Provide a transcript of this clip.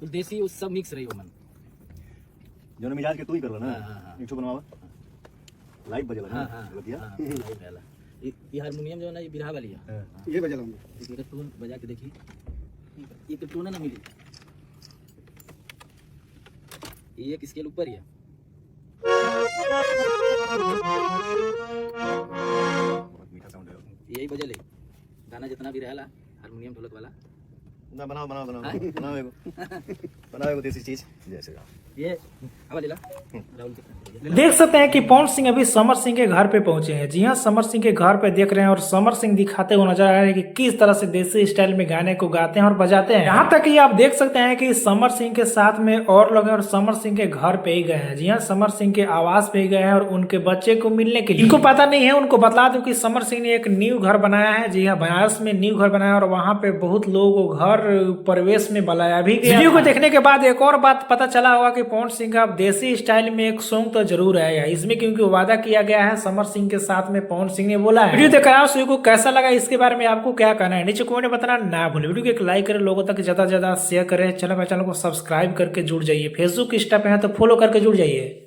तो देसी उस सब मिक्स रही हो मन जो ने मिजाज के तू ही कर लो ना। हाँ। एक ठो बनवावा लाइव बजेला ना। हाँ बतिया ये हारमोनियम जो है ना ये बिरहा वाली है। ये बजेला इसका टोन बजा के देखिए, ये तो टोन है ना मिली, ये एक स्केल ऊपर ही है। बहुत मीठा साउंड है। यही बजे ले गाना जितना भी रहेला हारमोनियम ढोलक वाला ना बनाओ बनाओ बनाओ बनाओ एगो बनाओ एगो देसी चीज जैसे ये हवा ले ला राहुल के। देख सकते हैं कि पवन सिंह अभी समर सिंह के घर पे पहुंचे हैं। जी हां, समर सिंह के घर पे देख रहे हैं और समर सिंह दिखाते हुए नजर आ रहे हैं कि किस तरह से देसी स्टाइल में गाने को गाते हैं और बजाते हैं। यहाँ तक कि आप देख सकते हैं कि समर सिंह के साथ में और लोग हैं और समर सिंह के घर पे ही गए हैं। जी हाँ, समर सिंह के आवास पे ही गए हैं और उनके बच्चे को मिलने के लिए। इनको पता नहीं है, उनको बता दूं कि समर सिंह ने एक न्यू घर बनाया है। जी हाँ, बनारस में न्यू घर बनाया और वहाँ पे बहुत लोगों को घर प्रवेश में बुलाया भी गया। वीडियो को देखने के बाद एक और बात पता चला होगा कि पवन सिंह का देसी स्टाइल में एक सॉन्ग तो जरूर आएगा इसमें, क्योंकि वादा किया गया है समर सिंह के साथ में पवन सिंह ने बोला है। वीडियो देख रहा हूं को कैसा लगा इसके बारे में आपको क्या कहना है नीचे कमेंट में बताना ना भूलें। वीडियो को एक लाइक करें, लोगों तक ज्यादा से ज्यादा शेयर करें, चैनल को सब्सक्राइब करके जुड़ जाइए। फेसबुक इंस्टा पे है तो फॉलो करके जुड़ जाइए।